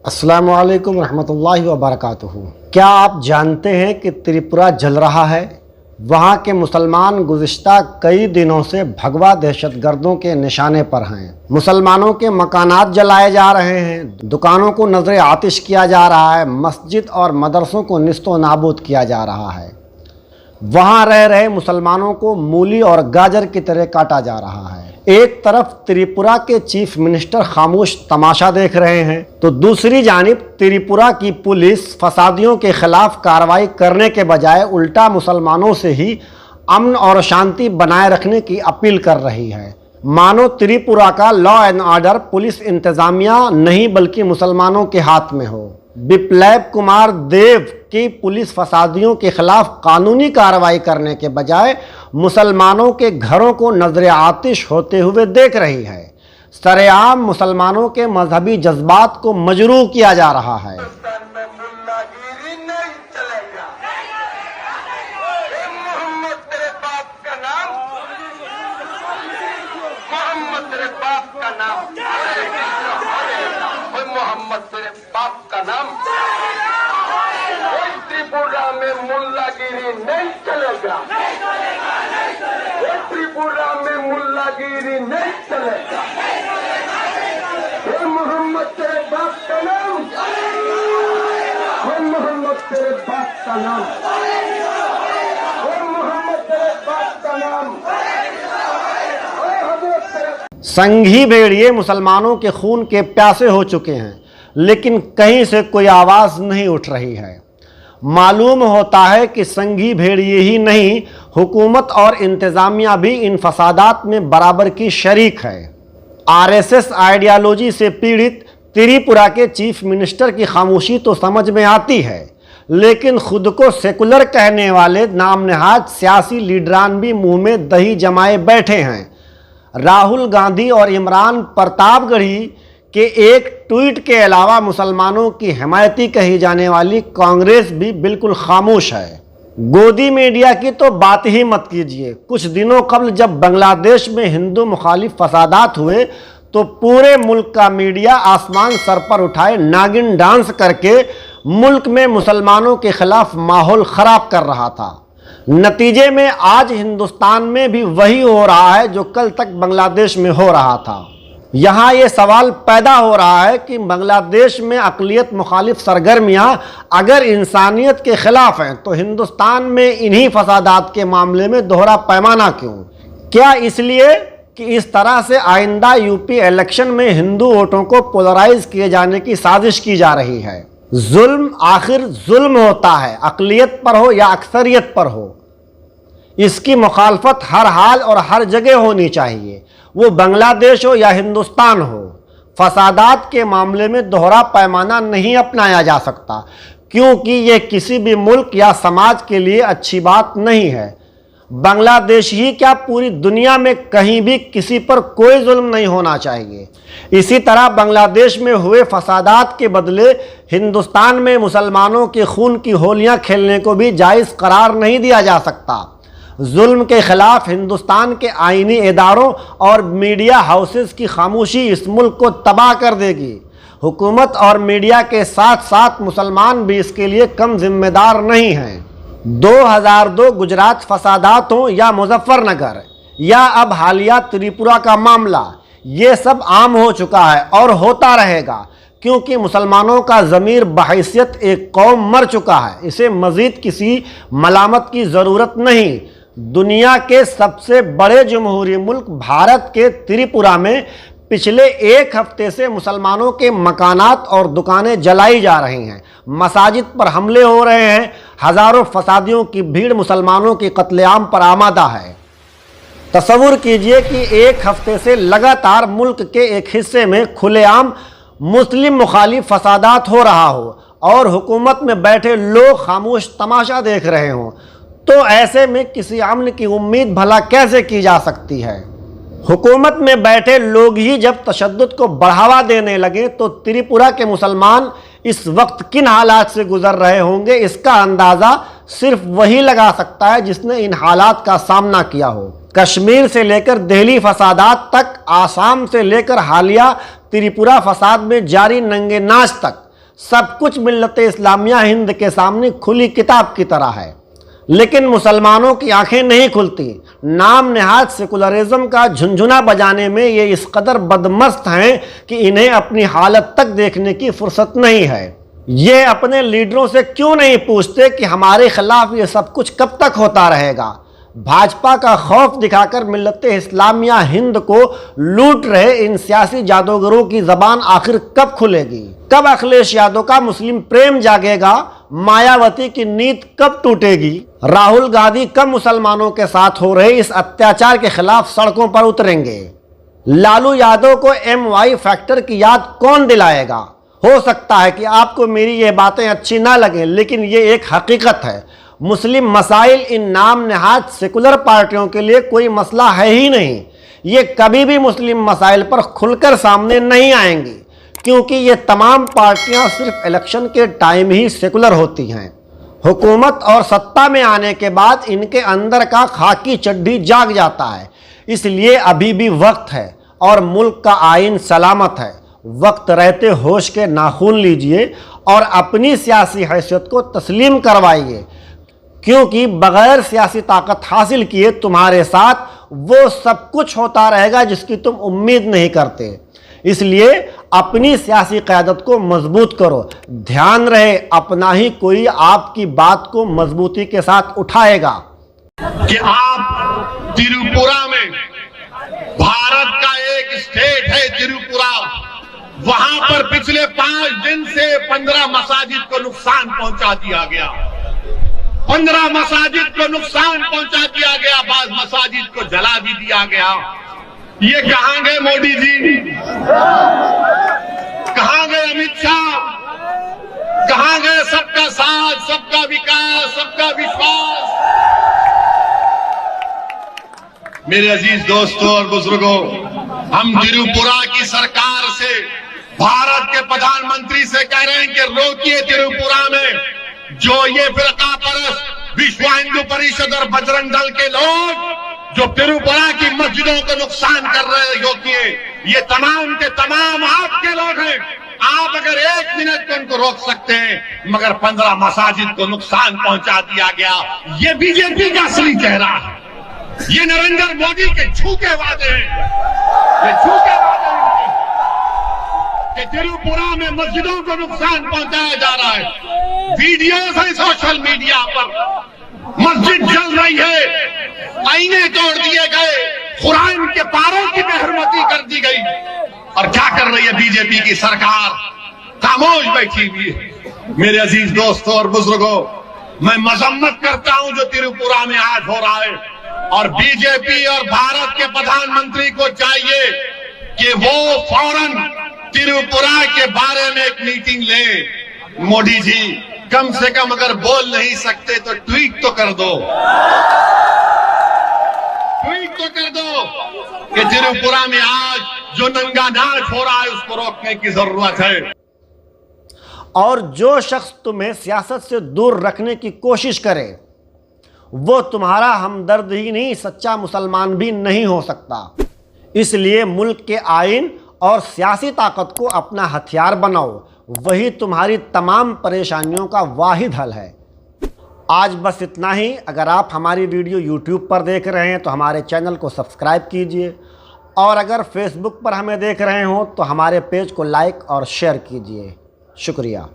अस्सलामु अलैकुम रहमतुल्लाहि व बरकातुहू। क्या आप जानते हैं कि त्रिपुरा जल रहा है? वहाँ के मुसलमान गुज़िश्ता कई दिनों से भगवा दहशतगर्दों के निशाने पर हैं। मुसलमानों के मकानात जलाए जा रहे हैं, दुकानों को नजर आतिश किया जा रहा है, मस्जिद और मदरसों को निस्तो नाबूद किया जा रहा है। वहाँ रह रहे मुसलमानों को मूली और गाजर की तरह काटा जा रहा है। एक तरफ त्रिपुरा के चीफ मिनिस्टर खामोश तमाशा देख रहे हैं, तो दूसरी जानिब त्रिपुरा की पुलिस फसादियों के खिलाफ कार्रवाई करने के बजाय उल्टा मुसलमानों से ही अमन और शांति बनाए रखने की अपील कर रही है। मानो त्रिपुरा का लॉ एंड ऑर्डर पुलिस इंतजामिया नहीं बल्कि मुसलमानों के हाथ में हो। बिप्लैब कुमार देव की पुलिस फसादियों के खिलाफ कानूनी कार्रवाई करने के बजाय मुसलमानों के घरों को नजर आतिश होते हुए देख रही है। सरेआम मुसलमानों के मजहबी जज्बात को मजरूह किया जा रहा है। त्रिपुरा में मुल्लागिरी नहीं चलेगा, त्रिपुरा में मुल्लागिरी नहीं चलेगा। मोहम्मद तेरे बाप का नाम, मोहम्मद तेरे बाप का नाम, मोहम्मद तेरे बाप का नाम। संघी भेड़िए मुसलमानों के खून के प्यासे हो चुके हैं, लेकिन कहीं से कोई आवाज़ नहीं उठ रही है। मालूम होता है कि संघी भेड़िए ही नहीं, हुकूमत और इंतज़ामिया भी इन फसादात में बराबर की शरीक है। आरएसएस आइडियालॉजी से पीड़ित त्रिपुरा के चीफ मिनिस्टर की खामोशी तो समझ में आती है, लेकिन खुद को सेकुलर कहने वाले नाम नहाद सियासी लीडरान भी मुंह में दही जमाए बैठे हैं। राहुल गांधी और इमरान प्रतापगढ़ी के एक ट्वीट के अलावा मुसलमानों की हिमायती कही जाने वाली कांग्रेस भी बिल्कुल खामोश है। गोदी मीडिया की तो बात ही मत कीजिए। कुछ दिनों कबल जब बांग्लादेश में हिंदू मुखालिफ फसादात हुए तो पूरे मुल्क का मीडिया आसमान सर पर उठाए नागिन डांस करके मुल्क में मुसलमानों के खिलाफ माहौल खराब कर रहा था। नतीजे में आज हिंदुस्तान में भी वही हो रहा है जो कल तक बांग्लादेश में हो रहा था। यहाँ ये सवाल पैदा हो रहा है कि बांग्लादेश में अक़लियत मुखालिफ सरगर्मियाँ अगर इंसानियत के खिलाफ हैं तो हिंदुस्तान में इन्हीं फसादात के मामले में दोहरा पैमाना क्यों? क्या इसलिए कि इस तरह से आइंदा यूपी इलेक्शन में हिंदू वोटों को पोलराइज किए जाने की साजिश की जा रही है? जुल्म आखिर जुल्म होता है, अक़लियत पर हो या अक्सरियत पर हो। इसकी मुखालफत हर हाल और हर जगह होनी चाहिए, वो बांग्लादेश हो या हिंदुस्तान हो। फसादात के मामले में दोहरा पैमाना नहीं अपनाया जा सकता, क्योंकि ये किसी भी मुल्क या समाज के लिए अच्छी बात नहीं है। बांग्लादेश ही क्या, पूरी दुनिया में कहीं भी किसी पर कोई जुल्म नहीं होना चाहिए। इसी तरह बांग्लादेश में हुए फसादात के बदले हिंदुस्तान में मुसलमानों के खून की होलियां खेलने को भी जायज़ करार नहीं दिया जा सकता। जुल्म के खिलाफ हिंदुस्तान के आईनी इदारों और मीडिया हाउसेस की खामोशी इस मुल्क को तबाह कर देगी। हुकूमत और मीडिया के साथ साथ मुसलमान भी इसके लिए कम जिम्मेदार नहीं हैं। 2002 गुजरात फसादात हों या मुजफ्फरनगर या अब हालिया त्रिपुरा का मामला, ये सब आम हो चुका है और होता रहेगा, क्योंकि मुसलमानों का ज़मीर बहैसियत एक कौम मर चुका है। इसे मज़ीद किसी मलामत की ज़रूरत नहीं। दुनिया के सबसे बड़े जमहूरी मुल्क भारत के त्रिपुरा में पिछले एक हफ्ते से मुसलमानों के मकानात और दुकानें जलाई जा रही हैं, मसाजिद पर हमले हो रहे हैं, हज़ारों फसादियों की भीड़ मुसलमानों के कत्लेआम पर आमादा है। तसव्वुर कीजिए कि एक हफ्ते से लगातार मुल्क के एक हिस्से में खुलेआम मुस्लिम मुखालिफ फसादात हो रहा हो और हुकूमत में बैठे लोग खामोश तमाशा देख रहे हों, तो ऐसे में किसी अमन की उम्मीद भला कैसे की जा सकती है? हुकूमत में बैठे लोग ही जब तशद्दुद को बढ़ावा देने लगे तो त्रिपुरा के मुसलमान इस वक्त किन हालात से गुजर रहे होंगे, इसका अंदाज़ा सिर्फ वही लगा सकता है जिसने इन हालात का सामना किया हो। कश्मीर से लेकर दिल्ली फसादात तक, आसाम से लेकर हालिया त्रिपुरा फसाद में जारी नंगे नाच तक, सब कुछ मिल्लत इस्लामिया हिंद के सामने खुली किताब की तरह है, लेकिन मुसलमानों की आंखें नहीं खुलती। नाम नेहाद सेकुलरिज्म का झुनझुना बजाने में ये इस कदर बदमस्त हैं कि इन्हें अपनी हालत तक देखने की फुर्सत नहीं है। ये अपने लीडरों से क्यों नहीं पूछते कि हमारे खिलाफ ये सब कुछ कब तक होता रहेगा। भाजपा का खौफ दिखाकर मिल्लत इस्लामिया हिंद को लूट रहे इन सियासी जादूगरों की जबान आखिर कब खुलेगी? कब अखिलेश यादव का मुस्लिम प्रेम जागेगा? मायावती की नींद कब टूटेगी? राहुल गांधी कब मुसलमानों के साथ हो रहे इस अत्याचार के खिलाफ सड़कों पर उतरेंगे? लालू यादव को MY फैक्टर की याद कौन दिलाएगा? हो सकता है कि आपको मेरी ये बातें अच्छी ना लगें, लेकिन ये एक हकीकत है। मुस्लिम मसाइल इन नाम नेहाद सेकुलर पार्टियों के लिए कोई मसला है ही नहीं। ये कभी भी मुस्लिम मसाइल पर खुलकर सामने नहीं आएंगी, क्योंकि ये तमाम पार्टियां सिर्फ इलेक्शन के टाइम ही सेकुलर होती हैं। हुकूमत और सत्ता में आने के बाद इनके अंदर का खाकी चड्ढी जाग जाता है। इसलिए अभी भी वक्त है और मुल्क का आइन सलामत है। वक्त रहते होश के नाखून लीजिए और अपनी सियासी हैसियत को तस्लीम करवाइए, क्योंकि बगैर सियासी ताकत हासिल किए तुम्हारे साथ वो सब कुछ होता रहेगा जिसकी तुम उम्मीद नहीं करते। इसलिए अपनी सियासी क़यादत को मजबूत करो। ध्यान रहे, अपना ही कोई आपकी बात को मजबूती के साथ उठाएगा। कि आप त्रिपुरा में, भारत का एक स्टेट है त्रिपुरा, वहां पर पिछले 5 दिन से 15 मसाजिद को नुकसान पहुंचा दिया गया। 15 मसाजिद को नुकसान पहुंचा दिया गया, बाद मसाजिद को जला भी दिया गया। ये कहां गए मोदी जी? कहां गए अमित शाह? कहां गए सबका साथ, सबका विकास, सबका विश्वास? मेरे अजीज दोस्तों और बुजुर्गों, हम त्रिपुरा की सरकार से, भारत के प्रधानमंत्री से कह रहे हैं कि रोकिए त्रिपुरा में जो ये फिरका परस्त विश्व हिंदू परिषद और बजरंग दल के लोग जो त्रिपुरा की मस्जिदों को नुकसान कर रहे हैं, रोकिए। ये तमाम के तमाम आपके लोग हैं। आप अगर 1 मिनट को उनको रोक सकते हैं, मगर 15 मसाजिद को नुकसान पहुंचा दिया गया। ये बीजेपी का असली चेहरा है। ये नरेंद्र मोदी के झूठे वादे हैं। ये झूठे वादे हैं कि त्रिपुरा में मस्जिदों को नुकसान पहुंचाया जा रहा है। वीडियोस है सोशल मीडिया पर, मस्जिद जल रही है, आईने तोड़ दिए गए, कुरान के पारों की बेहरमती कर दी गई। और क्या कर रही है बीजेपी की सरकार? खामोश बैठी हुई है। मेरे अजीज दोस्तों और बुजुर्गों, मैं मजम्मत करता हूं जो त्रिपुरा में आज हो रहा है, और बीजेपी और भारत के प्रधानमंत्री को चाहिए कि वो फौरन त्रिपुरा के बारे में एक मीटिंग ले। मोदी जी, कम से कम अगर बोल नहीं सकते तो ट्वीट तो कर दो, ट्वीट तो कर दो कि त्रिपुरा में आज जो नंगा नाच हो रहा है उसको रोकने की जरूरत है। और जो शख्स तुम्हें सियासत से दूर रखने की कोशिश करे वो तुम्हारा हमदर्द ही नहीं, सच्चा मुसलमान भी नहीं हो सकता। इसलिए मुल्क के आइन और सियासी ताकत को अपना हथियार बनाओ, वही तुम्हारी तमाम परेशानियों का वाहिद हल है। आज बस इतना ही। अगर आप हमारी वीडियो YouTube पर देख रहे हैं तो हमारे चैनल को सब्सक्राइब कीजिए, और अगर Facebook पर हमें देख रहे हो तो हमारे पेज को लाइक और शेयर कीजिए। शुक्रिया।